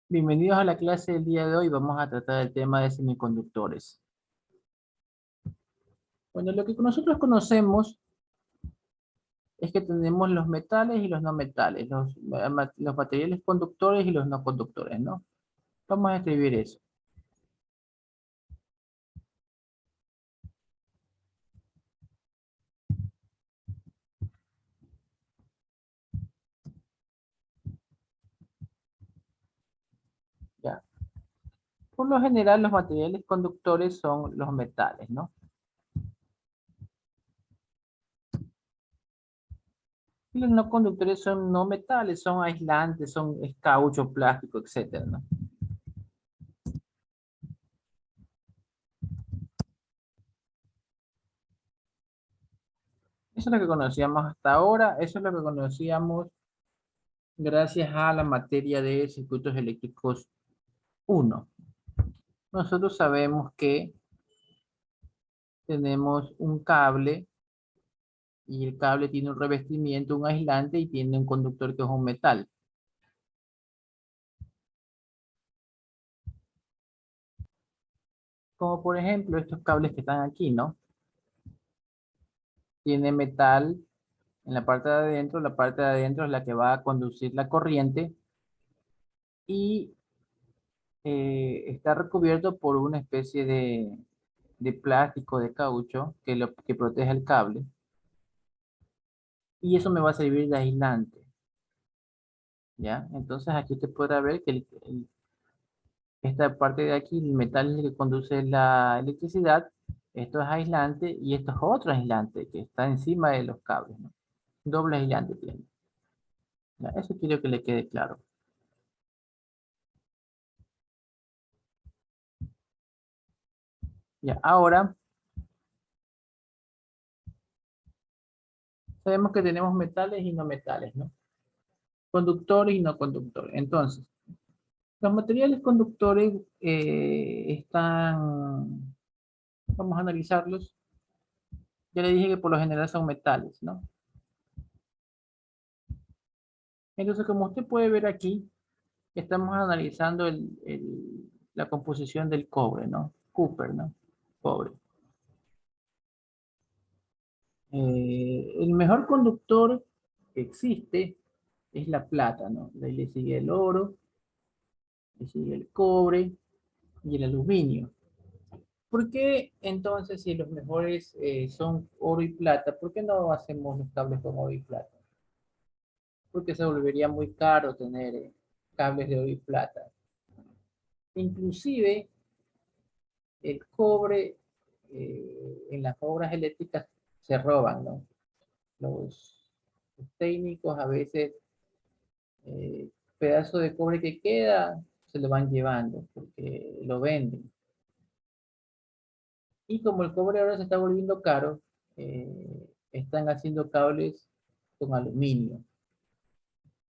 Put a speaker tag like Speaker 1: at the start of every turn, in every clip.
Speaker 1: Bienvenidos a la clase del día de hoy. Vamos a tratar el tema de semiconductores. Bueno, lo que nosotros conocemos es que tenemos los metales y los no metales, los materiales conductores y los no conductores, ¿no? Vamos a escribir eso. Ya. Por lo general, los materiales conductores son los metales, ¿no? Y los no conductores son no metales, son aislantes, son caucho, plástico, etcétera, ¿no? Eso es lo que conocíamos hasta ahora, eso es lo que conocíamos gracias a la materia de circuitos eléctricos uno. Nosotros sabemos que tenemos un cable y el cable tiene un revestimiento, un aislante y tiene un conductor que es un metal. Como por ejemplo estos cables que están aquí, ¿no? Tiene metal en la parte de adentro es la que va a conducir la corriente y está recubierto por una especie de plástico, de caucho que protege el cable y eso me va a servir de aislante, ¿ya? Entonces aquí usted podrá ver que esta parte de aquí, el metal es el que conduce la electricidad. Esto es aislante y esto es otro aislante que está encima de los cables, ¿no? Doble aislante tiene. Ya, eso quiero que le quede claro. Ya, ahora sabemos que tenemos metales y no metales, ¿no? Conductores y no conductores. Entonces, los materiales conductores vamos a analizarlos. Ya le dije que por lo general son metales, ¿no? Entonces, como usted puede ver aquí, estamos analizando la composición del cobre, ¿no? Cooper, ¿no? Cobre. El mejor conductor que existe es la plata, ¿no? De ahí le sigue el oro, le sigue el cobre y el aluminio. ¿Por qué entonces si los mejores son oro y plata, por qué no hacemos los cables con oro y plata? Porque se volvería muy caro tener cables de oro y plata. Inclusive el cobre en las obras eléctricas se roban, ¿no? Los técnicos a veces, eh, pedazo de cobre que queda, se lo van llevando porque lo venden. Y como el cobre ahora se está volviendo caro, están haciendo cables con aluminio,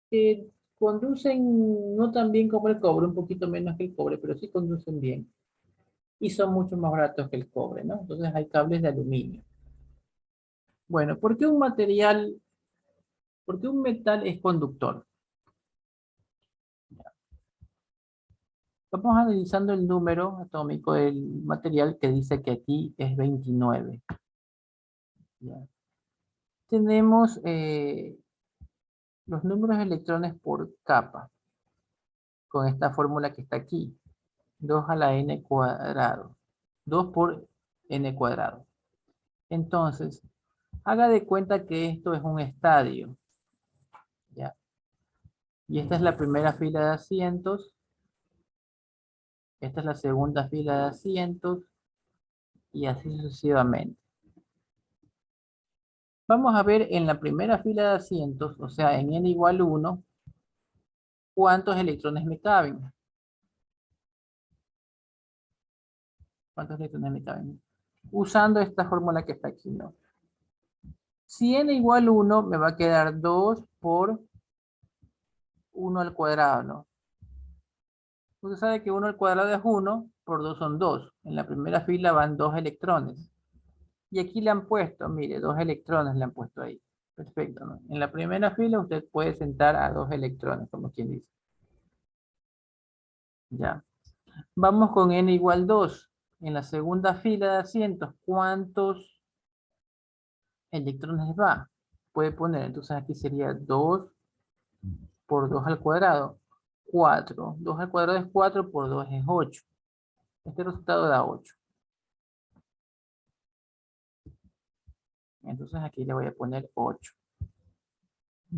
Speaker 1: que conducen no tan bien como el cobre, un poquito menos que el cobre, pero sí conducen bien. Y son mucho más baratos que el cobre, ¿no? Entonces hay cables de aluminio. Bueno, por qué un metal es conductor? Vamos analizando el número atómico del material que dice que aquí es 29. ¿Ya? Tenemos los números de electrones por capa, con esta fórmula que está aquí. 2 a la n cuadrado. 2 por n cuadrado. Entonces, haga de cuenta que esto es un estadio. ¿Ya? Y esta es la primera fila de asientos. Esta es la segunda fila de asientos. Y así sucesivamente. Vamos a ver en la primera fila de asientos, o sea, en n igual 1, cuántos electrones me caben. ¿Cuántos electrones me caben? Usando esta fórmula que está aquí, ¿no? Si n igual 1, me va a quedar 2 por 1 al cuadrado, ¿no? Usted sabe que 1 al cuadrado es 1, por 2 son 2. En la primera fila van 2 electrones. Y aquí le han puesto, mire, 2 electrones le han puesto ahí. Perfecto, ¿no? En la primera fila usted puede sentar a 2 electrones, como quien dice. Ya. Vamos con n igual 2. En la segunda fila de asientos, ¿cuántos electrones va? Puede poner, entonces aquí sería 2 por 2 al cuadrado. 4. 2 al cuadrado es 4 por 2 es 8. Este resultado da 8. Entonces aquí le voy a poner 8.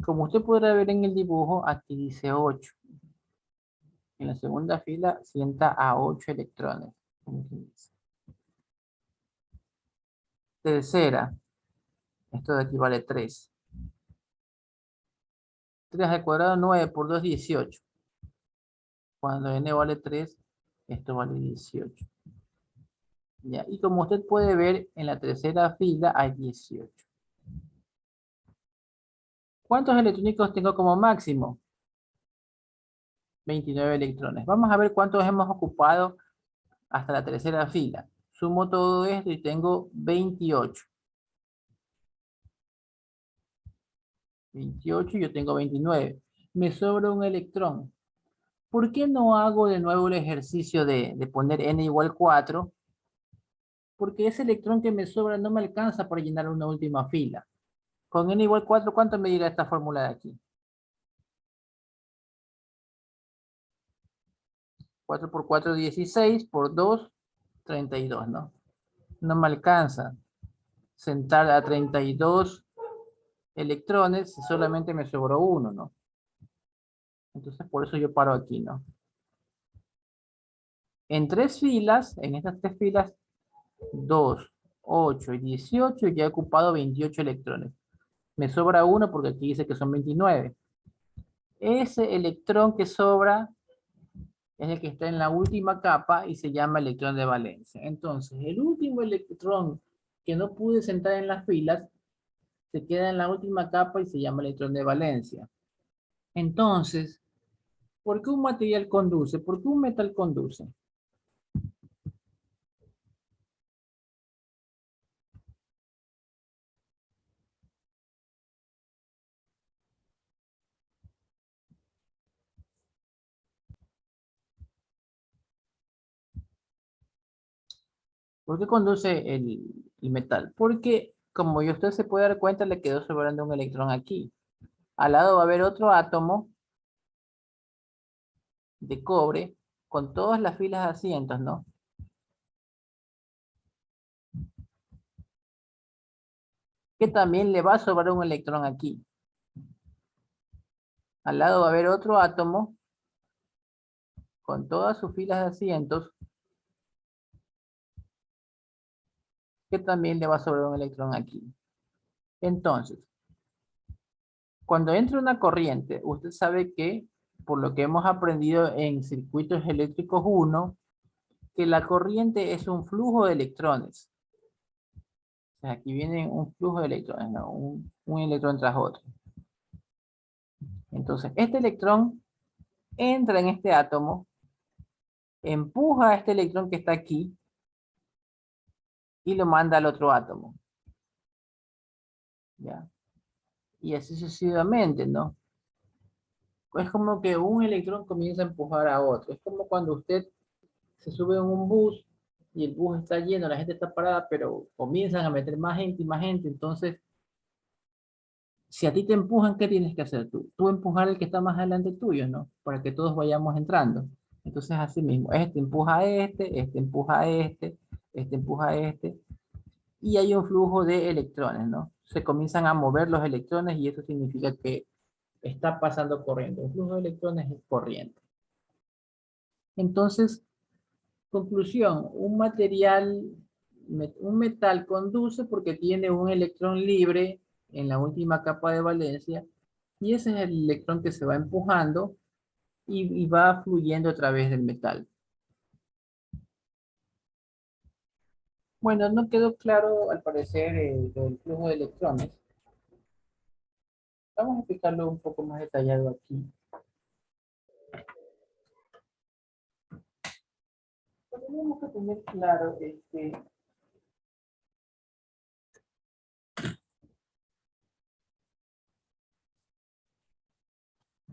Speaker 1: Como usted podrá ver en el dibujo, aquí dice 8. En la segunda fila sienta a 8 electrones. Tercera, esto de aquí vale 3. 3 al cuadrado, 9 por 2, 18. Cuando n vale 3, esto vale 18. Ya, y como usted puede ver, en la tercera fila hay 18. ¿Cuántos electrónicos tengo como máximo? 29 electrones. Vamos a ver cuántos hemos ocupado hasta la tercera fila. Sumo todo esto y tengo 28. 28 y yo tengo 29. Me sobra un electrón. ¿Por qué no hago de nuevo el ejercicio de poner n igual 4? Porque ese electrón que me sobra no me alcanza para llenar una última fila. Con n igual 4, ¿cuánto me dirá esta fórmula de aquí? 4 por 4, 16, por 2, 32, ¿no? No me alcanza sentar a 32 electrones si solamente me sobró uno, ¿no? Entonces por eso yo paro aquí, ¿no? En tres filas, en estas tres filas, 2, 8 y 18, ya he ocupado 28 electrones. Me sobra uno porque aquí dice que son 29. Ese electrón que sobra es el que está en la última capa y se llama electrón de valencia. Entonces, el último electrón que no pude sentar en las filas se queda en la última capa y se llama electrón de valencia. Entonces, ¿por qué un material conduce? ¿Por qué un metal conduce? ¿Por qué conduce el metal? Porque, como usted se puede dar cuenta, le quedó sobrando un electrón aquí. Al lado va a haber otro átomo de cobre con todas las filas de asientos, ¿no? Que también le va a sobrar un electrón aquí. Al lado va a haber otro átomo con todas sus filas de asientos que también le va a sobrar un electrón aquí. Entonces, cuando entra una corriente, usted sabe que, por lo que hemos aprendido en circuitos eléctricos 1, que la corriente es un flujo de electrones. O sea, aquí viene un flujo de electrones, ¿no? Un electrón tras otro. Entonces, este electrón entra en este átomo, empuja a este electrón que está aquí y lo manda al otro átomo. ¿Ya? Y así sucesivamente, ¿no? Es como que un electrón comienza a empujar a otro. Es como cuando usted se sube en un bus y el bus está lleno, la gente está parada, pero comienzan a meter más gente y más gente. Entonces, si a ti te empujan, ¿qué tienes que hacer tú? Tú empujar al que está más adelante tuyo, ¿no? Para que todos vayamos entrando. Entonces, así mismo, este empuja a este empuja a este empuja a este. Y hay un flujo de electrones, ¿no? Se comienzan a mover los electrones y eso significa que está pasando corriente. Un flujo de electrones es corriente. Entonces, conclusión, un metal conduce porque tiene un electrón libre en la última capa de valencia y ese es el electrón que se va empujando y va fluyendo a través del metal. Bueno, no quedó claro al parecer el flujo de electrones. Vamos a explicarlo un poco más detallado aquí. Pero tenemos que tener claro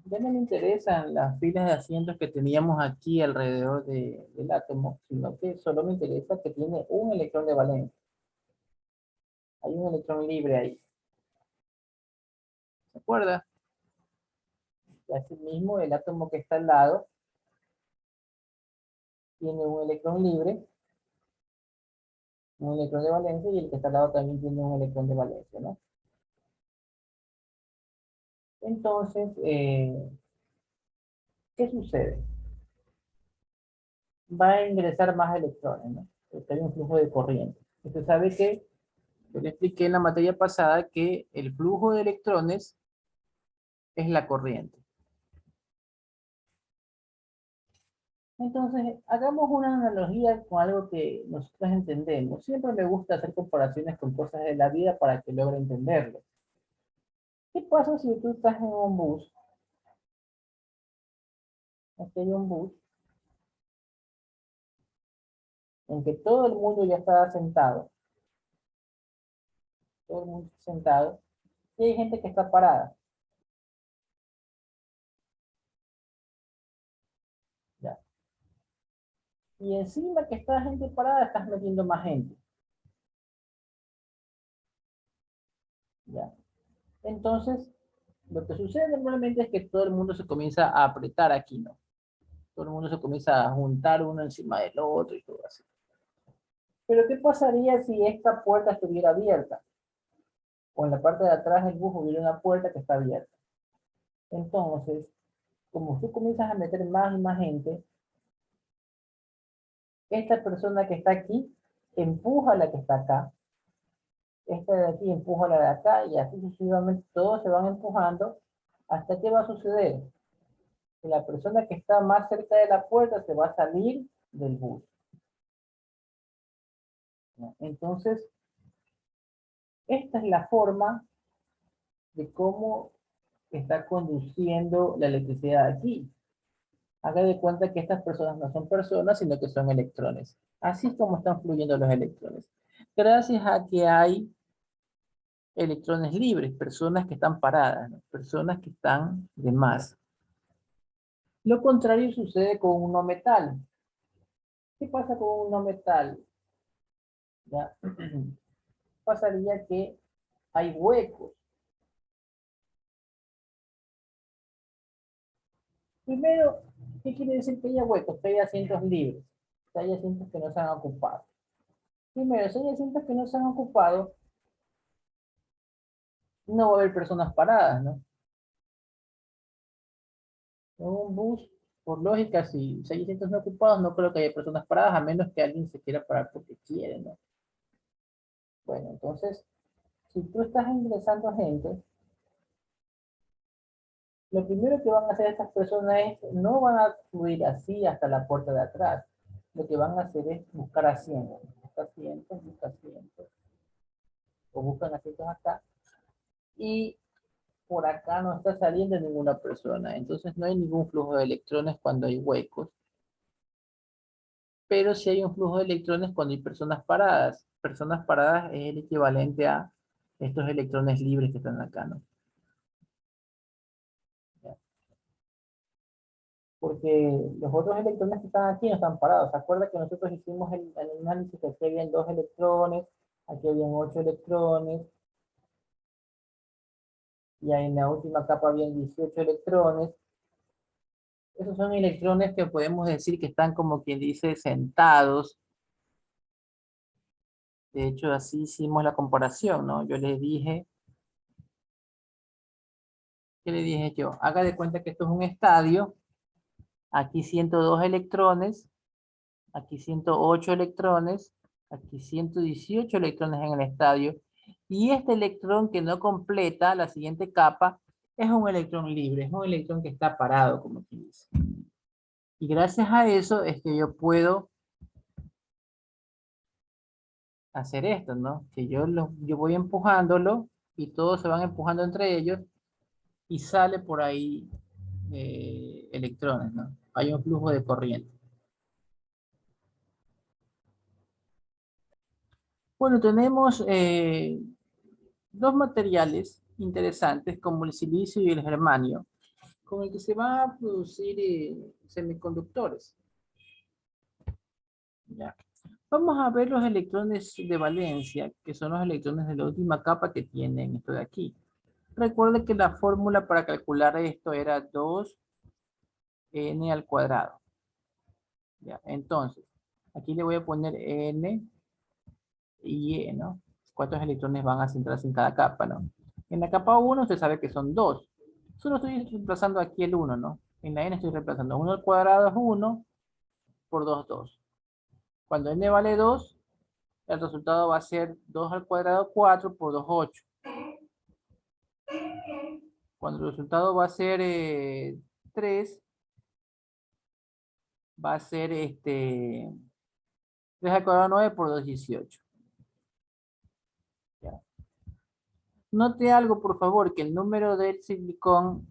Speaker 1: Ya no me interesan las filas de asientos que teníamos aquí alrededor del átomo, sino que solo me interesa que tiene un electrón de valencia. Hay un electrón libre ahí. ¿Se acuerda? Y asimismo, el átomo que está al lado tiene un electrón libre, un electrón de valencia, y el que está al lado también tiene un electrón de valencia, ¿no? Entonces, ¿qué sucede? Va a ingresar más electrones, ¿no? Porque hay un flujo de corriente. Usted sabe que yo le expliqué en la materia pasada que el flujo de electrones es la corriente. Entonces, hagamos una analogía con algo que nosotros entendemos. Siempre me gusta hacer comparaciones con cosas de la vida para que logre entenderlo. ¿Qué pasa si tú estás en un bus? Aquí hay un bus en que todo el mundo ya está sentado, todo el mundo está sentado, y hay gente que está parada. ¿Ya? Y encima que está gente parada, estás metiendo más gente. ¿Ya? Entonces, lo que sucede normalmente es que todo el mundo se comienza a apretar aquí, ¿no? Todo el mundo se comienza a juntar uno encima del otro y todo así. Pero ¿qué pasaría si esta puerta estuviera abierta? O en la parte de atrás del bus hubiera una puerta que está abierta. Entonces, como tú comienzas a meter más y más gente, esta persona que está aquí empuja a la que está acá, esta de aquí empuja a la de acá, y así sucesivamente todos se van empujando hasta que va a suceder que la persona que está más cerca de la puerta se va a salir del bus, ¿no? Entonces, esta es la forma de cómo está conduciendo la electricidad aquí. Haga de cuenta que estas personas no son personas, sino que son electrones. Así es como están fluyendo los electrones. Gracias a que hay electrones libres, personas que están paradas, ¿no? Personas que están de más. Lo contrario sucede con un no metal. ¿Qué pasa con un no metal? ¿Ya? Pasaría que hay huecos. Primero, ¿qué quiere decir que haya huecos? Que haya asientos libres, que haya asientos que no se han ocupado. Primero, si hay asientos que no se han ocupado, no va a haber personas paradas, ¿no? En un bus, por lógica, si hay asientos no ocupados, no creo que haya personas paradas, a menos que alguien se quiera parar porque quiere, ¿no? Bueno, entonces, si tú estás ingresando gente, lo primero que van a hacer estas personas es, no van a subir así hasta la puerta de atrás. Lo que van a hacer es buscar asientos, busca asientos, o buscan asientos acá, y por acá no está saliendo ninguna persona. Entonces no hay ningún flujo de electrones cuando hay huecos, pero sí hay un flujo de electrones cuando hay personas paradas. Personas paradas es el equivalente a estos electrones libres que están acá, ¿no? Porque los otros electrones que están aquí no están parados. ¿Se acuerda que nosotros hicimos el análisis que aquí habían 2 electrones, aquí habían 8 electrones, y en la última capa habían 18 electrones? Esos son electrones que podemos decir que están, como quien dice, sentados. De hecho, así hicimos la comparación, ¿no? Yo les dije, ¿qué le dije yo? Haga de cuenta que esto es un estadio. Aquí 102 electrones, aquí 108 electrones, aquí 118 electrones en el estadio. Y este electrón que no completa la siguiente capa es un electrón libre, es un electrón que está parado, como quien dice. Y gracias a eso es que yo puedo hacer esto, ¿no? Que yo voy empujándolo y todos se van empujando entre ellos y sale por ahí electrones, ¿no? Hay un flujo de corriente. Bueno, tenemos dos materiales interesantes como el silicio y el germanio, con el que se van a producir semiconductores. Ya. Vamos a ver los electrones de valencia, que son los electrones de la última capa que tienen esto de aquí. Recuerde que la fórmula para calcular esto era 2n al cuadrado. Ya, entonces, aquí le voy a poner n y e, ¿no? ¿Cuántos electrones van a centrarse en cada capa, no? En la capa 1 usted sabe que son 2. Solo estoy reemplazando aquí el 1, ¿no? En la n estoy reemplazando 1 al cuadrado es 1 por 2, 2. Cuando n vale 2, el resultado va a ser 2 al cuadrado 4 por 2, 8. Cuando el resultado va a ser 3, va a ser 3 al cuadrado 9 por 2, 18. ¿Ya? Note algo, por favor, que el número del silicón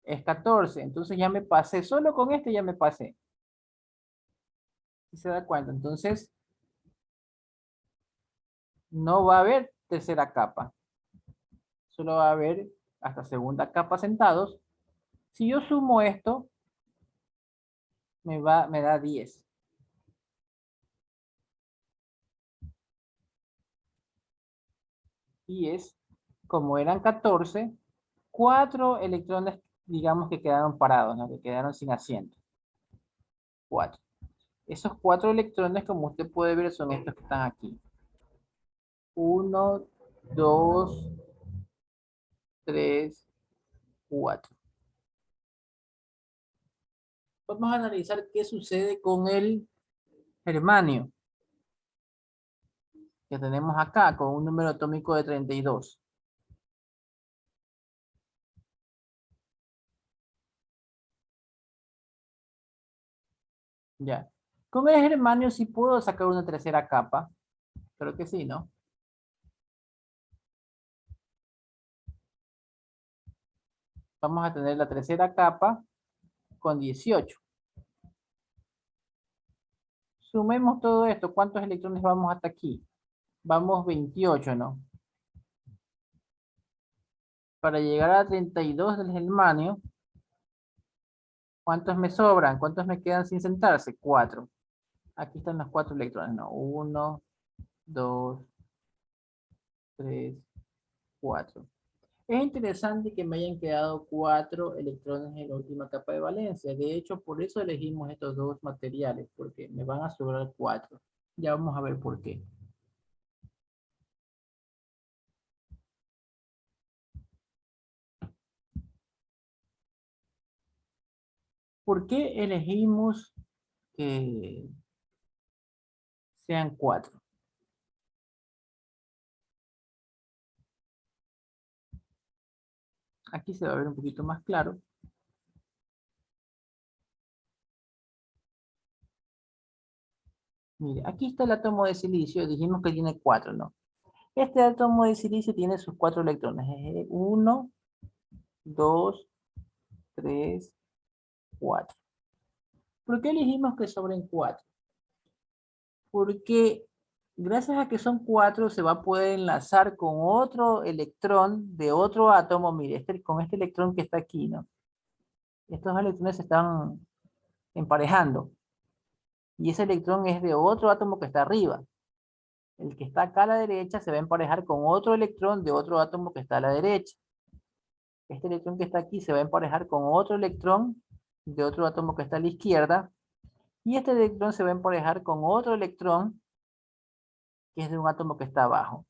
Speaker 1: es 14. Entonces ya me pasé. Solo con este ya me pasé. ¿Sí se da cuenta? Entonces no va a haber tercera capa. Solo va a haber hasta segunda capa sentados. Si yo sumo esto, me da 10. Y es, como eran 14, 4 electrones, digamos que quedaron parados, ¿no? Que quedaron sin asiento. 4. Esos 4 electrones, como usted puede ver, son estos que están aquí. 1, 2, 3, 4. Vamos a analizar qué sucede con el germanio que tenemos acá, con un número atómico de 32. Ya. Con el germanio sí puedo sacar una tercera capa. Creo que sí, ¿no? Vamos a tener la tercera capa con 18. Sumemos todo esto. ¿Cuántos electrones vamos hasta aquí? Vamos 28, ¿no? Para llegar a 32 del germanio, ¿cuántos me sobran? ¿Cuántos me quedan sin sentarse? 4. Aquí están los 4 electrones, ¿no? 1, 2, 3, 4. Es interesante que me hayan quedado 4 electrones en la última capa de valencia. De hecho, por eso elegimos estos dos materiales, porque me van a sobrar 4. Ya vamos a ver por qué. ¿Por qué elegimos que sean 4? Aquí se va a ver un poquito más claro. Mire, aquí está el átomo de silicio. Dijimos que tiene 4, ¿no? Este átomo de silicio tiene sus 4 electrones. 1, 2, 3, 4. ¿Por qué elegimos que sobren 4? Porque gracias a que son 4 se va a poder enlazar con otro electrón de otro átomo. Mire, con este electrón que está aquí, ¿no? Estos electrones se están emparejando. Y ese electrón es de otro átomo que está arriba. El que está acá a la derecha se va a emparejar con otro electrón de otro átomo que está a la derecha. Este electrón que está aquí se va a emparejar con otro electrón de otro átomo que está a la izquierda. Y este electrón se va a emparejar con otro electrón que es de un átomo que está abajo.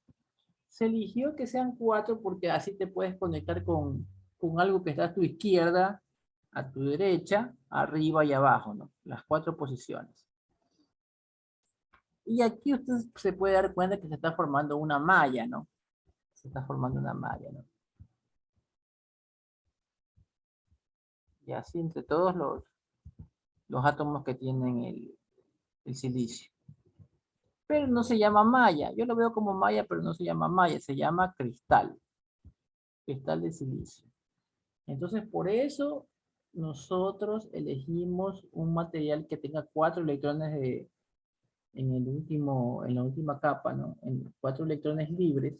Speaker 1: Se eligió que sean 4 porque así te puedes conectar con algo que está a tu izquierda, a tu derecha, arriba y abajo, ¿no? Las 4 posiciones. Y aquí usted se puede dar cuenta que se está formando una malla, ¿no? Se está formando una malla, ¿no? Y así entre todos los átomos que tienen el silicio. Pero no se llama malla. Yo lo veo como malla, pero no se llama malla, se llama cristal. Cristal de silicio. Entonces, por eso nosotros elegimos un material que tenga 4 electrones en la última capa, ¿no? En 4 electrones libres.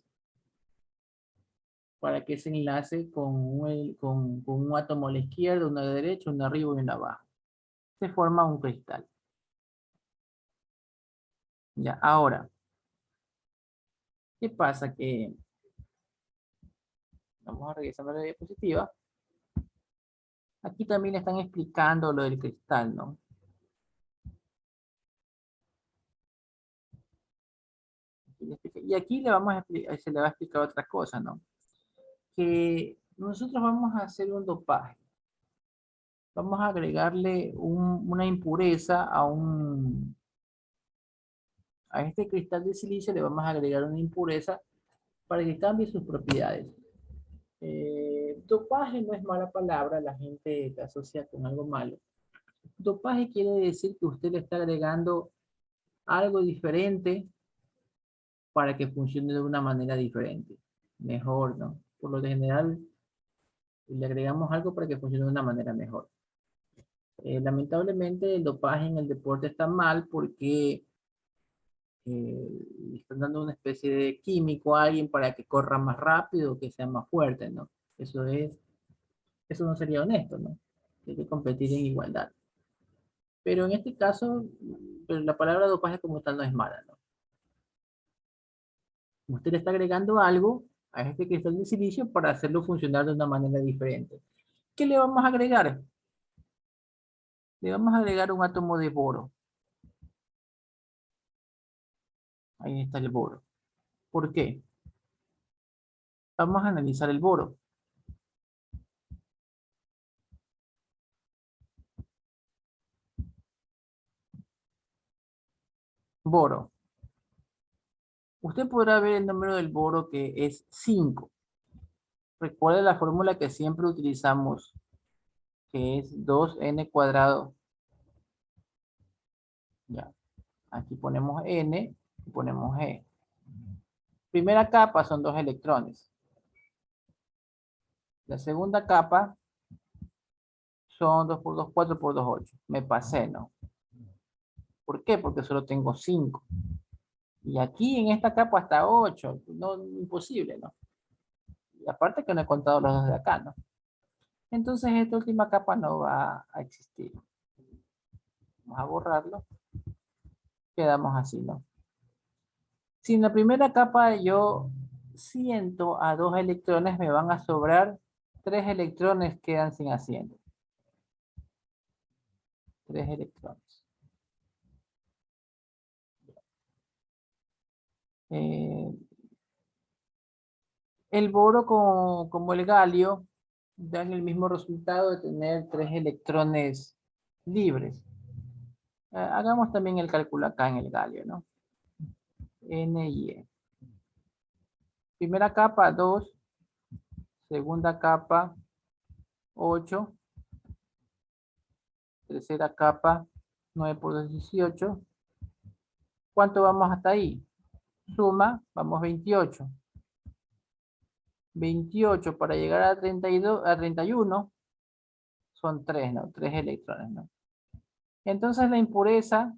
Speaker 1: para que se enlace con un átomo a la izquierda, uno a la derecha, uno arriba y uno abajo. Se forma un cristal. Ya, ahora, ¿qué pasa? Que vamos a regresar a la diapositiva. Aquí también están explicando lo del cristal, ¿no? Y aquí le vamos a se le va a explicar otra cosa, ¿no? Que nosotros vamos a hacer un dopaje. Vamos a agregarle una impureza a este cristal de silicio, le vamos a agregar una impureza para que cambie sus propiedades. Dopaje no es mala palabra, la gente la asocia con algo malo. Dopaje quiere decir que usted le está agregando algo diferente para que funcione de una manera diferente, mejor, ¿no? Por lo general, le agregamos algo para que funcione de una manera mejor. Lamentablemente, el dopaje en el deporte está mal porque le están dando una especie de químico a alguien para que corra más rápido, que sea más fuerte, ¿no? Eso no sería honesto, ¿no? Hay que competir en igualdad. Pero en este caso, pues, la palabra dopaje como tal no es mala, ¿no? Usted le está agregando algo a este cristal de silicio para hacerlo funcionar de una manera diferente. ¿Qué le vamos a agregar? Le vamos a agregar un átomo de boro. Ahí está el boro. ¿Por qué? Vamos a analizar el boro. Boro. Usted podrá ver el número del boro que es 5. Recuerde la fórmula que siempre utilizamos, que es 2n cuadrado. Ya. Aquí ponemos n y ponemos e. Primera capa son 2 electrones. La segunda capa son 2 por 2, 4 por 2, 8. Me pasé, ¿no? ¿Por qué? Porque solo tengo 5. Y aquí en esta capa hasta 8. No, imposible, ¿no? Y aparte que no he contado los dos de acá, ¿no? Entonces esta última capa no va a existir. Vamos a borrarlo. Quedamos así, ¿no? Si en la primera capa yo siento a 2 electrones, me van a sobrar 3 electrones, quedan sin asiento. 3 electrones. Eh, el boro como el galio dan el mismo resultado de tener 3 electrones libres. Hagamos también el cálculo acá en el galio, ¿no? N y E. Primera capa 2, segunda capa 8, tercera capa 9 por 2, 18. ¿Cuánto vamos hasta ahí? Suma, vamos 28. 28 para llegar a 32, a 31 son 3, ¿no? 3 electrones, ¿no? Entonces la impureza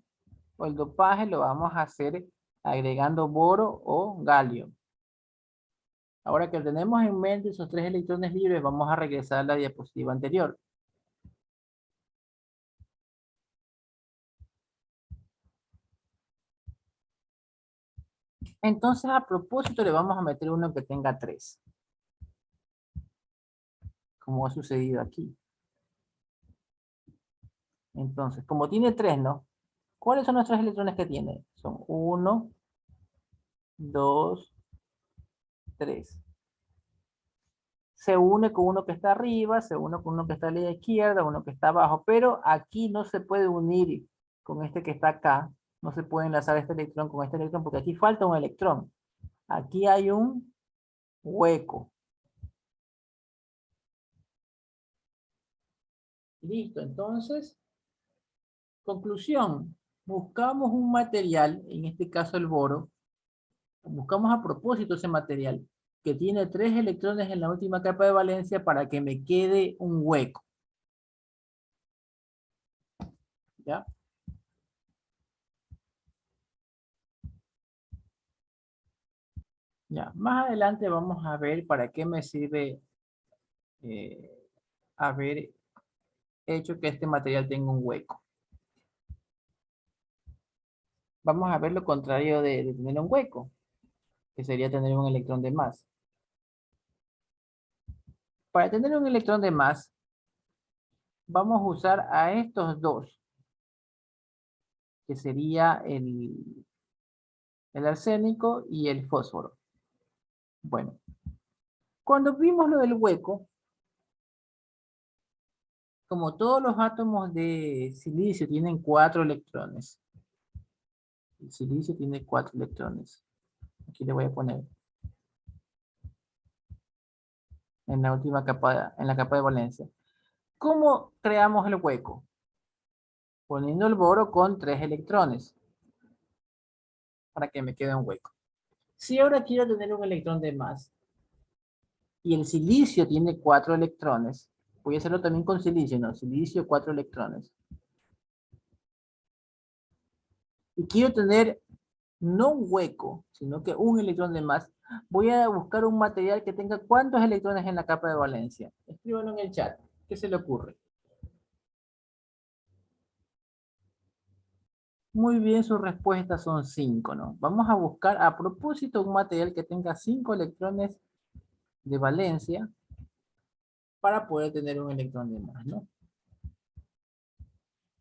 Speaker 1: o el dopaje lo vamos a hacer agregando boro o galio. Ahora que tenemos en mente esos 3 electrones libres, vamos a regresar a la diapositiva anterior. Entonces, a propósito, le vamos a meter uno que tenga 3. Como ha sucedido aquí. Entonces, como tiene 3, ¿no? ¿Cuáles son los 3 electrones que tiene? Son 1, 2, 3. Se une con uno que está arriba, se une con uno que está a la izquierda, uno que está abajo, pero aquí no se puede unir con este que está acá. No se puede enlazar este electrón con este electrón porque aquí falta un electrón. Aquí hay un hueco. Listo, entonces, conclusión. Buscamos un material, en este caso el boro, buscamos a propósito ese material que tiene 3 electrones en la última capa de valencia para que me quede un hueco. ¿Ya? Ya, más adelante vamos a ver para qué me sirve haber hecho que este material tenga un hueco. Vamos a ver lo contrario de tener un hueco, que sería tener un electrón de más. Para tener un electrón de más, vamos a usar a estos dos, que sería el arsénico y el fósforo. Bueno, cuando vimos lo del hueco, como todos los átomos de silicio tienen 4 electrones, el silicio tiene 4 electrones. Aquí le voy a poner en la última capa, en la capa de valencia. ¿Cómo creamos el hueco? Poniendo el boro con 3 electrones para que me quede un hueco. Si ahora quiero tener un electrón de más y el silicio tiene 4 electrones, voy a hacerlo también con silicio, no, silicio 4 electrones. Y quiero tener no un hueco, sino que un electrón de más, voy a buscar un material que tenga cuántos electrones en la capa de valencia. Escríbanlo en el chat. ¿Qué se le ocurre? Muy bien, sus respuestas son 5, ¿no? Vamos a buscar a propósito un material que tenga 5 electrones de valencia para poder tener un electrón de más, ¿no?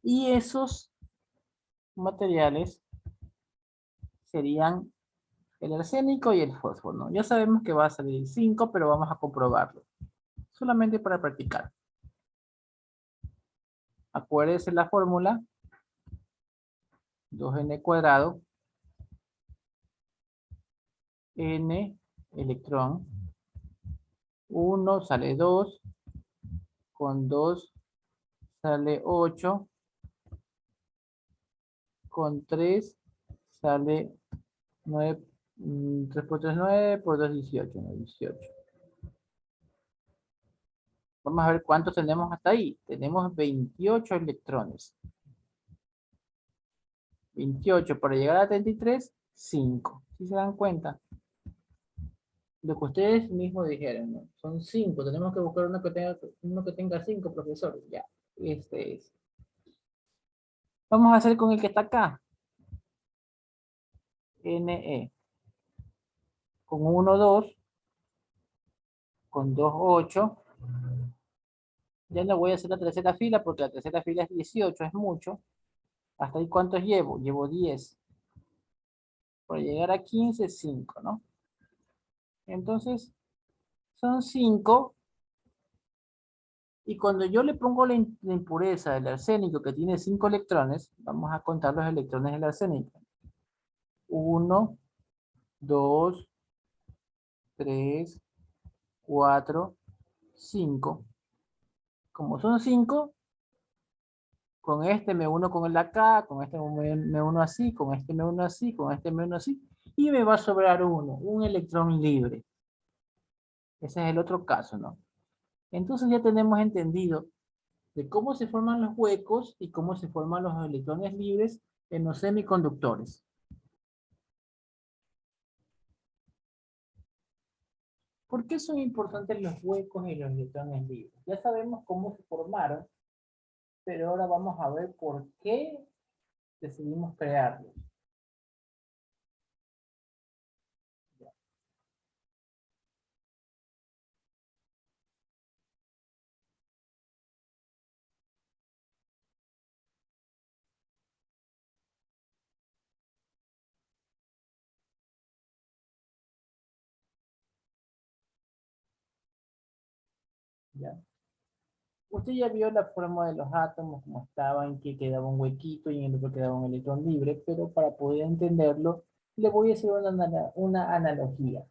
Speaker 1: Y esos materiales serían el arsénico y el fósforo, ¿no? Ya sabemos que va a salir 5, pero vamos a comprobarlo. Solamente para practicar. Acuérdense la fórmula, 2n cuadrado, n electrón, 1 sale 2, con 2 sale 8, con 3 sale 9, 3 por 3, 9, por 2, 18, no, 18. Vamos a ver cuántos tenemos hasta ahí. Tenemos 28 electrones. 28 para llegar a 33, 5. ¿Sí se dan cuenta? Lo que ustedes mismos dijeron, ¿no? Son 5. Tenemos que buscar uno que tenga 5 profesores. Ya, este es. Vamos a hacer con el que está acá. Ne. Con 1, 2. Con 2, 8. Ya no voy a hacer la tercera fila porque la tercera fila es 18, es mucho. ¿Hasta ahí cuántos llevo? Llevo 10. Para llegar a 15, 5, ¿no? Entonces, son 5. Y cuando yo le pongo la impureza del arsénico que tiene 5 electrones, vamos a contar los electrones del arsénico. 1, 2, 3, 4, 5. Como son 5, con este me uno con el de acá, con este me uno así, con este me uno así, con este me uno así. Y me va a sobrar uno, un electrón libre. Ese es el otro caso, ¿no? Entonces ya tenemos entendido de cómo se forman los huecos y cómo se forman los electrones libres en los semiconductores. ¿Por qué son importantes los huecos y los electrones libres? Ya sabemos cómo se formaron, pero ahora vamos a ver por qué decidimos crearlos. ¿Ya? Usted ya vio la forma de los átomos, cómo estaban, que quedaba un huequito y en el otro quedaba un electrón libre, pero para poder entenderlo, le voy a hacer una analogía.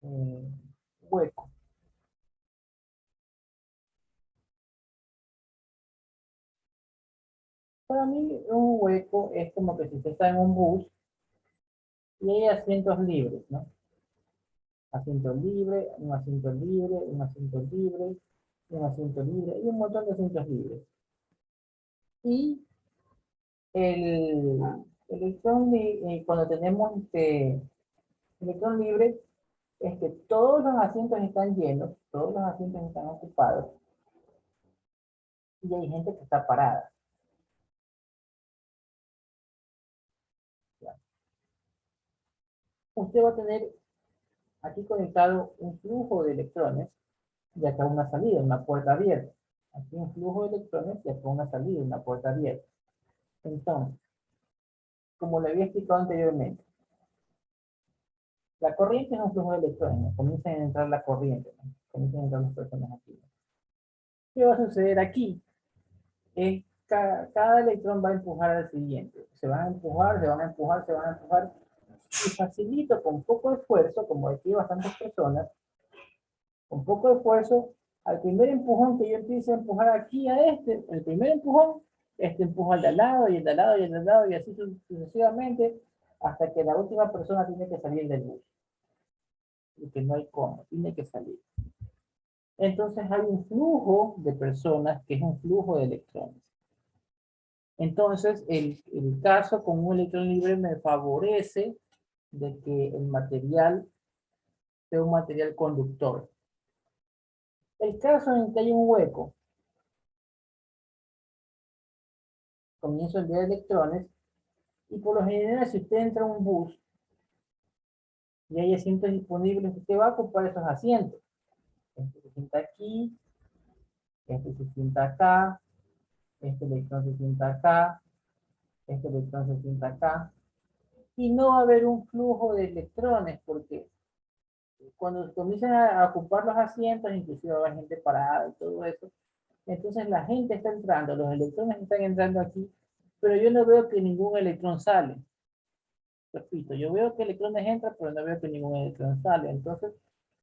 Speaker 1: Eh, Hueco. Para mí, un hueco es como que si usted está en un bus y hay asientos libres, ¿no? Asiento libre, un asiento libre, un asiento libre, un asiento libre y un montón de asientos libres. Y el, Cuando tenemos electrón libre, todos los asientos están llenos, todos los asientos están ocupados y hay gente que está parada. ¿Ya? Usted va a tener aquí conectado un flujo de electrones y acá una salida, una puerta abierta. Aquí un flujo de electrones y acá una salida, una puerta abierta. Entonces, como le había explicado anteriormente, la corriente es un flujo de electrones. Comienzan a entrar la corriente, ¿no? Comienzan a entrar las personas aquí. ¿Qué va a suceder aquí? Cada electrón va a empujar al siguiente. Se van a empujar, se van a empujar, se van a empujar. Y facilito, con poco esfuerzo, como aquí hay bastantes personas, con poco esfuerzo, al primer empujón que yo empiece a empujar aquí a el primer empujón, empuja al de al lado y el de al lado y el de al lado y así sucesivamente hasta que la última persona tiene que salir del bus. Y que no hay cómo, tiene que salir. Entonces hay un flujo de personas que es un flujo de electrones. Entonces el caso con un electrón libre me favorece de que el material sea un material conductor. El caso en que hay un hueco, comienzo a enviar electrones y por lo general si usted entra a un bus y hay asientos disponibles, usted va a ocupar esos asientos. Este se sienta aquí, este se sienta acá, este electrón se sienta acá, este electrón se sienta acá. Y no va a haber un flujo de electrones porque cuando comienzan a ocupar los asientos, inclusive va a haber gente parada y todo eso, entonces la gente está entrando, los electrones están entrando aquí, pero yo no veo que ningún electrón sale. Repito, yo veo que electrones entran, pero no veo que ningún electrón sale. Entonces,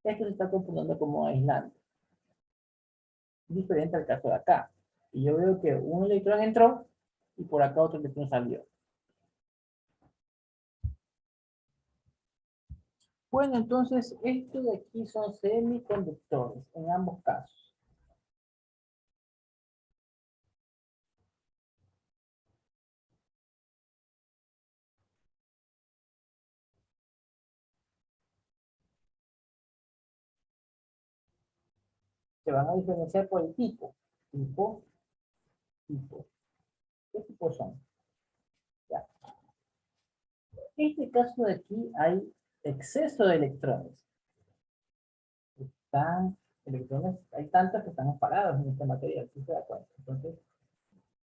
Speaker 1: esto se está comportando como aislante. Diferente al caso de acá. Y yo veo que un electrón entró y por acá otro electrón salió. Bueno, entonces, estos de aquí son semiconductores en ambos casos. Se van a diferenciar por el tipo. Tipo, tipo. ¿Qué tipos son? Ya. Este caso de aquí hay exceso de electrones. Están electrones, hay tantos que están parados en este material, si se da cuenta. Entonces,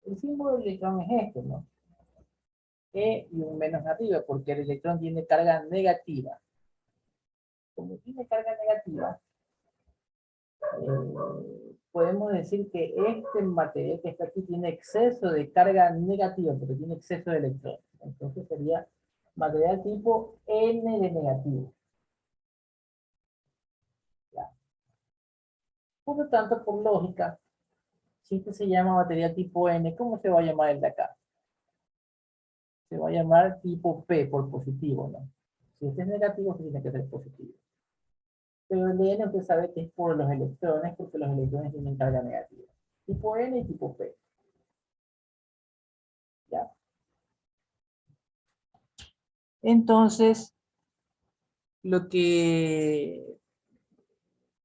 Speaker 1: el símbolo del electrón es este, ¿no? E y un menos arriba, porque el electrón tiene carga negativa. Como tiene carga negativa, podemos decir que este material que está aquí tiene exceso de carga negativa, porque tiene exceso de electrones. Entonces sería material tipo N de negativo. ¿Ya? Por lo tanto, por lógica, si este se llama material tipo N, ¿cómo se va a llamar el de acá? Se va a llamar tipo P por positivo, ¿no? Si este es negativo, tiene que ser positivo. Pero el N usted sabe que es por los electrones, porque los electrones tienen carga negativa. Tipo N y tipo P. ¿Ya? Entonces, lo que...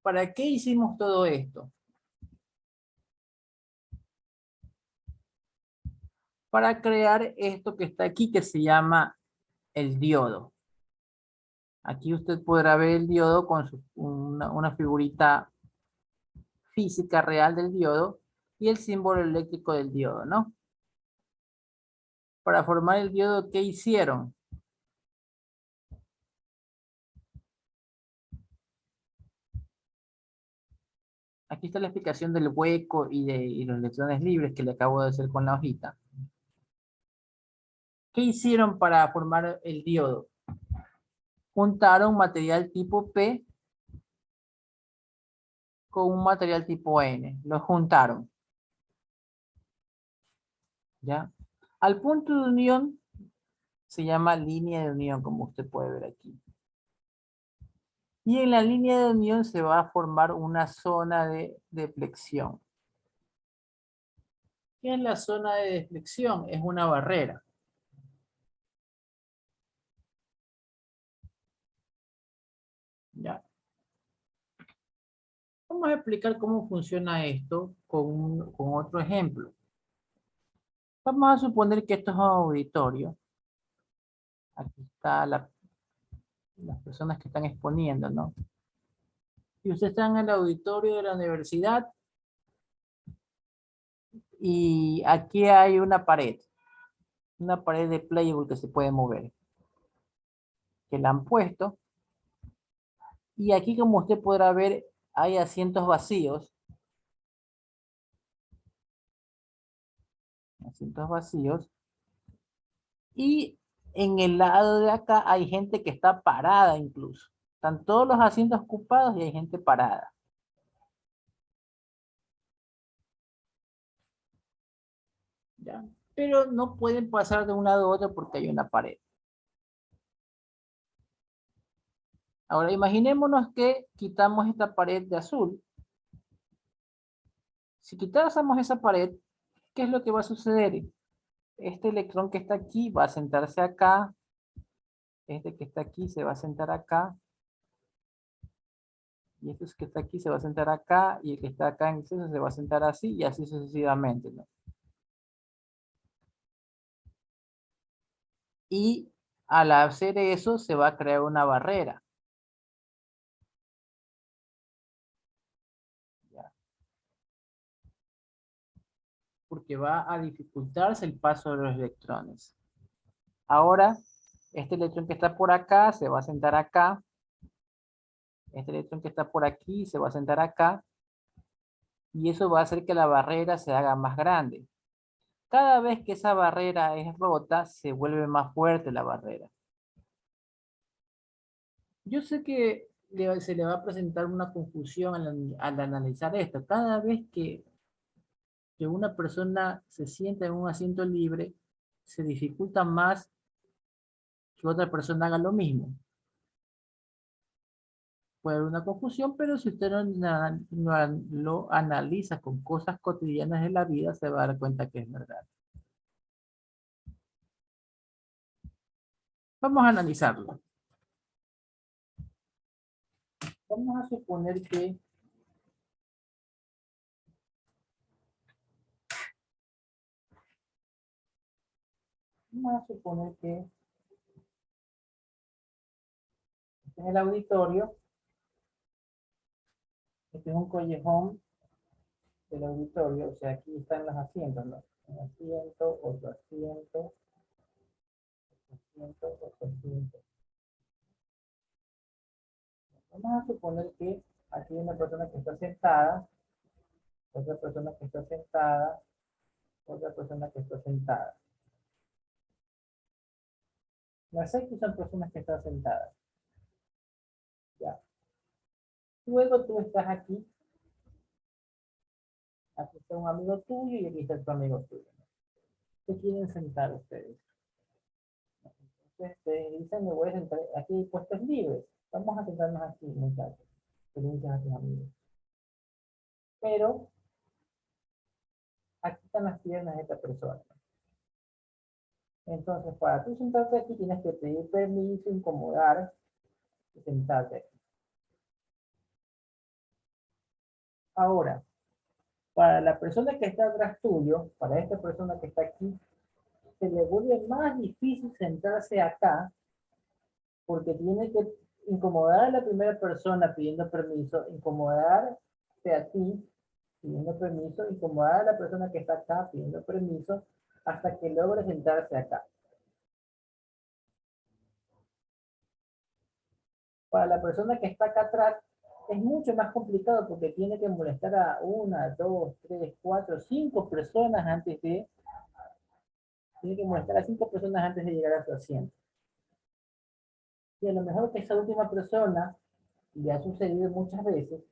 Speaker 1: ¿Para qué hicimos todo esto? Para crear esto que está aquí, que se llama el diodo. Aquí usted podrá ver el diodo con una figurita física real del diodo y el símbolo eléctrico del diodo, ¿no? Para formar el diodo, ¿qué hicieron? Aquí está la explicación del hueco y los electrones libres que le acabo de hacer con la hojita. ¿Qué hicieron para formar el diodo? Juntaron material tipo P con un material tipo N. Los juntaron. ¿Ya? Al punto de unión se llama línea de unión, como usted puede ver aquí. Y en la línea de unión se va a formar una zona de deflexión. ¿Qué es la zona de deflexión? Es una barrera. Vamos a explicar cómo funciona esto con otro ejemplo. Vamos a suponer que esto es un auditorio. Aquí está las personas que están exponiendo, ¿no? Y ustedes están en el auditorio de la universidad y aquí hay una pared de playable que se puede mover, que la han puesto. Y aquí, como usted podrá ver, hay asientos vacíos. Asientos vacíos. Y en el lado de acá hay gente que está parada incluso. Están todos los asientos ocupados y hay gente parada. ¿Ya? Pero no pueden pasar de un lado a otro porque hay una pared. Ahora imaginémonos que quitamos esta pared de azul. Si quitásemos esa pared, ¿qué es lo que va a suceder? Este electrón que está aquí va a sentarse acá. Este que está aquí se va a sentar acá. Y este que está aquí se va a sentar acá. Y el que está acá en exceso se va a sentar así y así sucesivamente, ¿no? Y al hacer eso se va a crear una barrera. ¿Ya? Porque va a dificultarse el paso de los electrones. Ahora, este electrón que está por acá se va a sentar acá. Este electrón que está por aquí se va a sentar acá. Y eso va a hacer que la barrera se haga más grande. Cada vez que esa barrera es rota, se vuelve más fuerte la barrera. Yo sé que se le va a presentar una confusión al analizar esto. Cada vez que una persona se sienta en un asiento libre, se dificulta más que otra persona haga lo mismo. Puede haber una confusión, pero si usted no lo analiza con cosas cotidianas de la vida, se va a dar cuenta que es verdad. Vamos a analizarlo. Vamos a suponer que en el auditorio, este es un callejón del auditorio, o sea, aquí están los asientos, ¿no? Un asiento, otro asiento, otro asiento, otro asiento. Vamos a suponer que aquí hay una persona que está sentada, otra persona que está sentada, otra persona que está sentada. Las seis son personas que están sentadas. Ya. Luego tú estás aquí, aquí está un amigo tuyo y aquí está tu amigo tuyo. ¿Qué quieren sentar ustedes? Entonces te dicen, me voy a sentar, aquí hay puestos libres. Vamos a sentarnos aquí, muchachos. Que le dices a tus amigos. Pero aquí están las piernas de esta persona. Entonces, para tú sentarte aquí, tienes que pedir permiso, incomodar y sentarte aquí. Ahora, para la persona que está atrás tuyo, para esta persona que está aquí, se le vuelve más difícil sentarse acá porque tiene que incomodar a la primera persona pidiendo permiso, incomodarte a ti pidiendo permiso, incomodar a la persona que está acá pidiendo permiso hasta que logre sentarse acá. Para la persona que está acá atrás es mucho más complicado porque tiene que molestar a una, dos, tres, cuatro, cinco personas tiene que molestar a cinco personas antes de llegar a su asiento. Y a lo mejor que esa última persona, le ha sucedido muchas veces,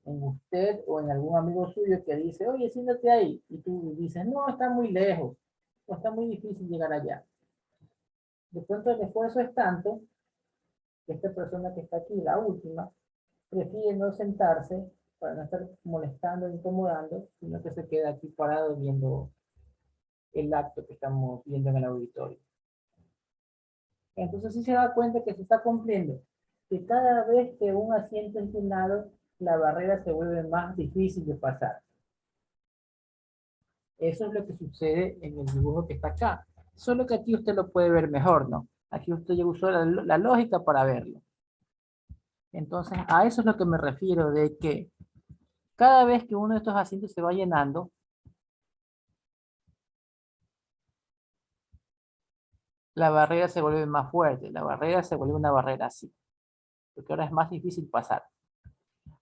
Speaker 1: en usted o en algún amigo suyo que dice, oye, siéntate ahí, y tú dices, no, está muy lejos, o está muy difícil llegar allá. De pronto el esfuerzo es tanto que esta persona que está aquí, la última, prefiere no sentarse para no estar molestando e incomodando, sino que se queda aquí parado viendo el acto que estamos viendo en el auditorio. Entonces sí se da cuenta que se está cumpliendo que cada vez que un asiento es llenado, la barrera se vuelve más difícil de pasar. Eso es lo que sucede en el dibujo que está acá. Solo que aquí usted lo puede ver mejor, ¿no? Aquí usted ya usó la lógica para verlo. Entonces, a eso es lo que me refiero, de que cada vez que uno de estos asientos se va llenando, la barrera se vuelve más fuerte. La barrera se vuelve una barrera así. Porque ahora es más difícil pasar.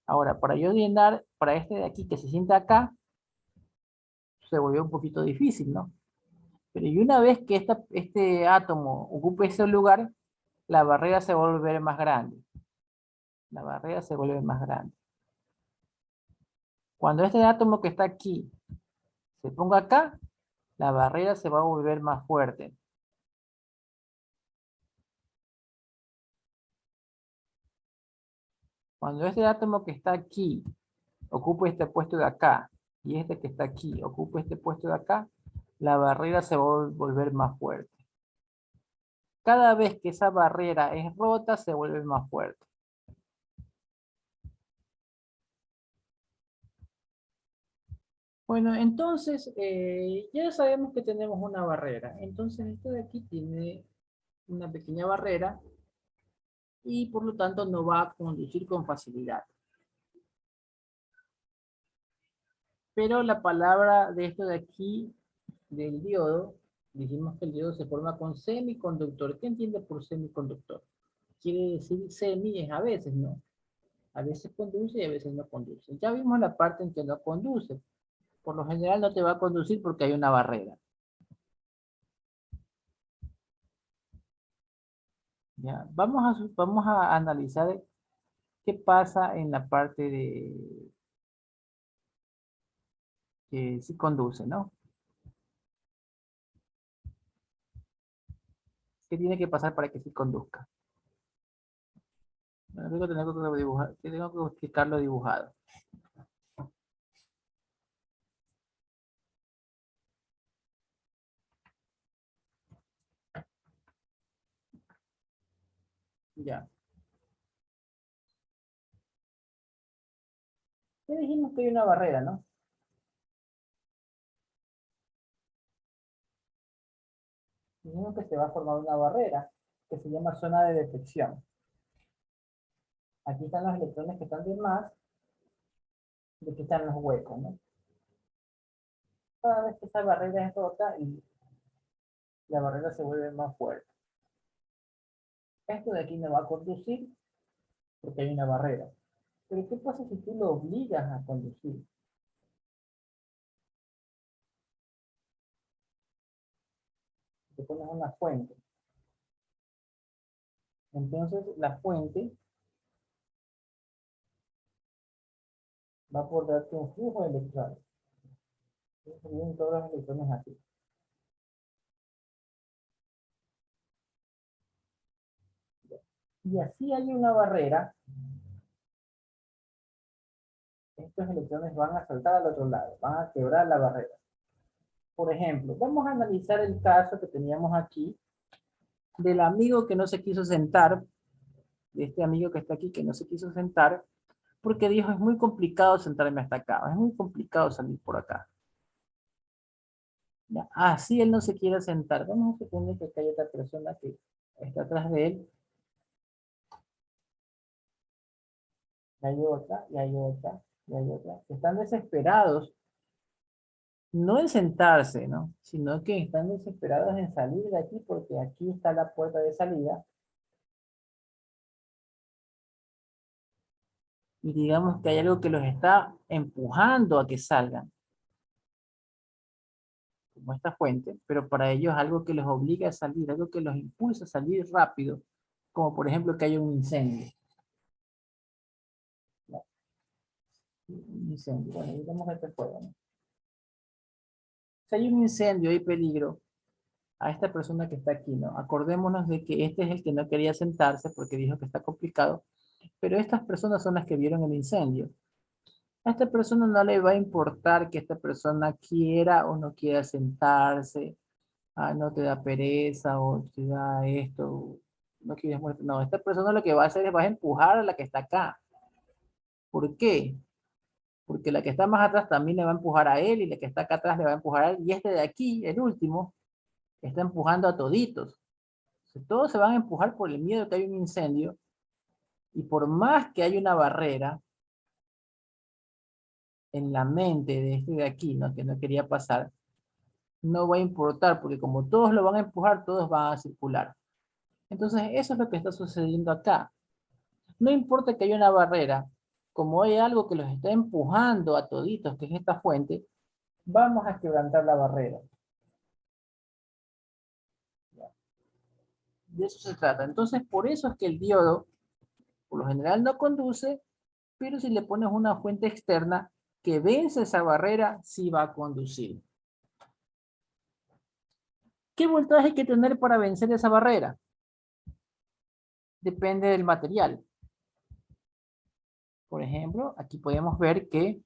Speaker 1: Ahora, para yo llenar, para este de aquí que se sienta acá, se volvió un poquito difícil, ¿no? Pero y una vez que este átomo ocupe ese lugar, la barrera se va a volver más grande. La barrera se vuelve más grande. Cuando este átomo que está aquí se ponga acá, la barrera se va a volver más fuerte. Cuando este átomo que está aquí ocupe este puesto de acá y este que está aquí ocupe este puesto de acá, la barrera se va a volver más fuerte. Cada vez que esa barrera es rota, se vuelve más fuerte. Bueno, entonces ya sabemos que tenemos una barrera. Entonces esto de aquí tiene una pequeña barrera y por lo tanto no va a conducir con facilidad. Pero la palabra de esto de aquí, del diodo, dijimos que el diodo se forma con semiconductor. ¿Qué entiende por semiconductor? Quiere decir semi es a veces, ¿no? A veces conduce y a veces no conduce. Ya vimos la parte en que no conduce. Por lo general no te va a conducir porque hay una barrera. ¿Ya? Vamos a analizar qué pasa en la parte de que sí conduce, ¿no? ¿Qué tiene que pasar para que sí conduzca? Bueno, tengo que dibujar, tengo que explicarlo dibujado. Ya. Ya dijimos que hay una barrera, ¿no? Dijimos que se va a formar una barrera que se llama zona de detección. Aquí están los electrones que están de más y aquí están los huecos, ¿no? Cada vez que esa barrera es rota y la barrera se vuelve más fuerte. Esto de aquí no va a conducir porque hay una barrera. Pero ¿qué pasa si tú lo obligas a conducir? Te pones una fuente. Entonces la fuente va a poder darte un flujo de electrones. Vienen todos los electrones así. Y así hay una barrera, estos electrones van a saltar al otro lado, van a quebrar la barrera. Por ejemplo, vamos a analizar el caso que teníamos aquí del amigo que no se quiso sentar, de este amigo que está aquí que no se quiso sentar, porque dijo, es muy complicado sentarme hasta acá, es muy complicado salir por acá. Ya, así él no se quiere sentar. Vamos a suponer que acá hay otra persona que está atrás de él, y hay otra, y hay otra, y hay otra, que están desesperados, no en sentarse, ¿no? Sino que están desesperados en salir de aquí porque aquí está la puerta de salida. Y digamos que hay algo que los está empujando a que salgan, como esta fuente, pero para ellos algo que los obliga a salir, algo que los impulsa a salir rápido, como por ejemplo que haya un incendio. ¿No? Un incendio, bueno, digamos que este fuego, ¿no? Si hay un incendio, hay peligro, a esta persona que está aquí, ¿no? Acordémonos de que este es el que no quería sentarse porque dijo que está complicado, pero estas personas son las que vieron el incendio. A esta persona no le va a importar que esta persona quiera o no quiera sentarse, no te da pereza o te da esto. no quieres muestra, no, esta persona lo que va a hacer es va a empujar a la que está acá. ¿Por qué? Porque la que está más atrás también le va a empujar a él y la que está acá atrás le va a empujar a él. Y este de aquí, el último, está empujando a toditos. Todos se van a empujar por el miedo que hay un incendio y por más que hay una barrera en la mente de este de aquí, ¿no? Que no quería pasar, no va a importar porque como todos lo van a empujar, todos van a circular. Entonces, eso es lo que está sucediendo acá. No importa que haya una barrera, como hay algo que los está empujando a toditos, que es esta fuente, vamos a quebrantar la barrera. De eso se trata. Entonces, por eso es que el diodo, por lo general, no conduce, pero si le pones una fuente externa que vence esa barrera, sí va a conducir. ¿Qué voltaje hay que tener para vencer esa barrera? Depende del material. Por ejemplo, aquí podemos ver que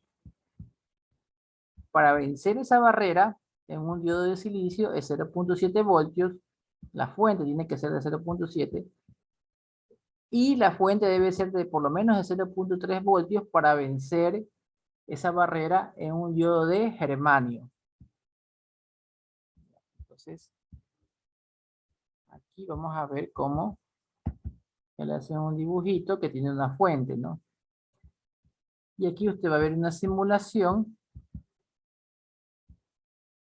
Speaker 1: para vencer esa barrera en un diodo de silicio es 0.7 voltios. La fuente tiene que ser de 0.7 y la fuente debe ser de por lo menos de 0.3 voltios para vencer esa barrera en un diodo de germanio. Entonces, aquí vamos a ver cómo él hace un dibujito que tiene una fuente, ¿no? Y aquí usted va a ver una simulación.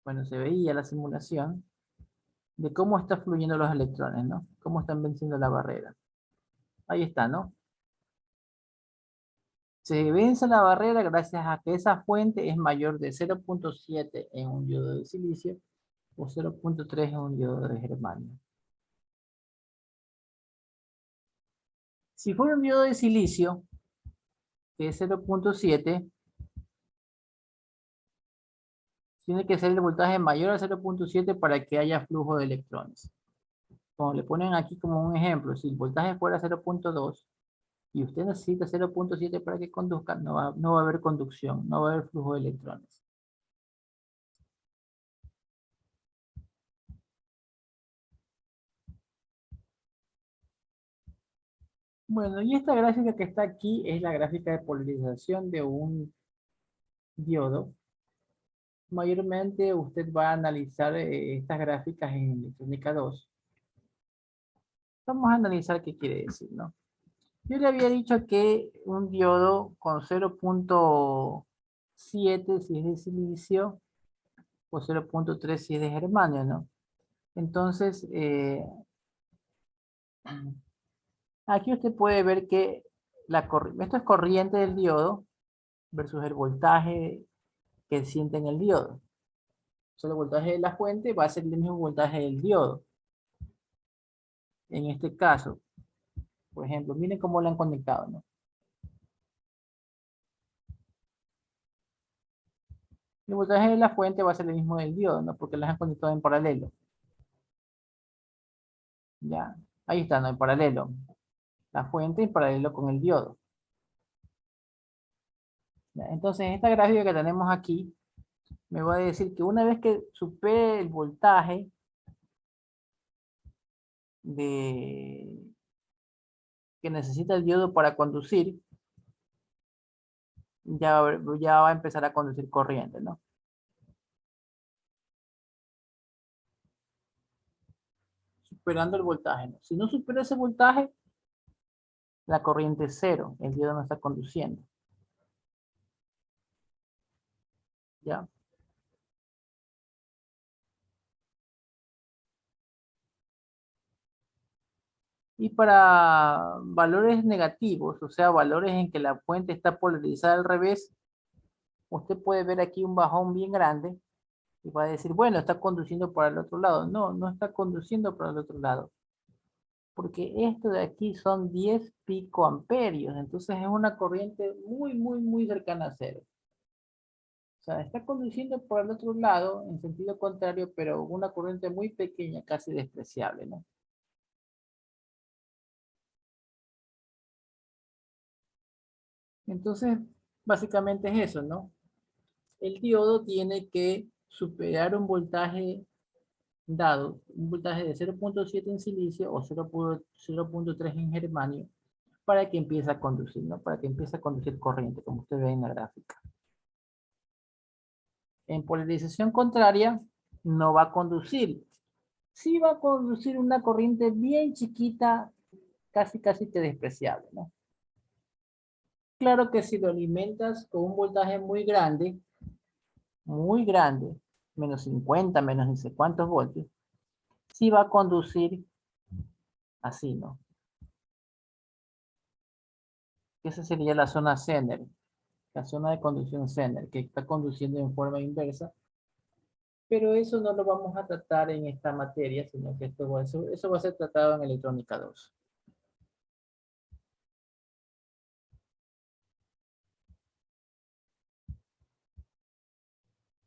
Speaker 1: Bueno, se veía la simulación de cómo están fluyendo los electrones, ¿no? Cómo están venciendo la barrera. Ahí está, ¿no? Se vence la barrera gracias a que esa fuente es mayor de 0.7 en un diodo de silicio o 0.3 en un diodo de germanio. Si fuera un diodo de silicio, que es 0.7, tiene que ser el voltaje mayor a 0.7 para que haya flujo de electrones. Como le ponen aquí como un ejemplo, si el voltaje fuera 0.2 y usted necesita 0.7 para que conduzca, no va a haber conducción, no va a haber flujo de electrones. Bueno, y esta gráfica que está aquí es la gráfica de polarización de un diodo. Mayormente usted va a analizar estas gráficas en electrónica 2. Vamos a analizar qué quiere decir, ¿no? Yo le había dicho que un diodo con 0.7 si es de silicio o 0.3 si es de germanio, ¿no? Entonces, aquí usted puede ver que esto es corriente del diodo versus el voltaje que siente en el diodo. O sea, el voltaje de la fuente va a ser el mismo voltaje del diodo. En este caso, por ejemplo, miren cómo lo han conectado, ¿no? El voltaje de la fuente va a ser el mismo del diodo, ¿no? Porque las han conectado en paralelo. Ya, ahí está, ¿no? En paralelo. La fuente en paralelo con el diodo. ¿Ya? Entonces, esta gráfica que tenemos aquí me va a decir que una vez que supere el voltaje de, que necesita el diodo para conducir, ya va a empezar a conducir corriente, ¿no? Superando el voltaje, ¿no? Si no supera ese voltaje, la corriente es cero, el diodo no está conduciendo, ¿ya? Y para valores negativos, o sea, valores en que la fuente está polarizada al revés, usted puede ver aquí un bajón bien grande y va a decir, bueno, está conduciendo para el otro lado. No, no está conduciendo para el otro lado, porque esto de aquí son 10 picoamperios, entonces es una corriente muy, muy, muy cercana a cero. O sea, está conduciendo por el otro lado en sentido contrario, pero una corriente muy pequeña, casi despreciable, ¿no? Entonces, básicamente es eso, ¿no? El diodo tiene que superar un voltaje dado un voltaje de 0.7 en silicio o 0.3 en germanio para que empiece a conducir, ¿no? Para que empiece a conducir corriente, como usted ve en la gráfica. En polarización contraria, no va a conducir. Sí va a conducir una corriente bien chiquita, casi que despreciable, ¿no? Claro que si lo alimentas con un voltaje muy grande, menos 50, menos no sé cuántos voltios, sí va a conducir así, ¿no? Esa sería la zona Zener, la zona de conducción Zener, que está conduciendo en forma inversa, pero eso no lo vamos a tratar en esta materia, sino que eso va a ser tratado en electrónica 2.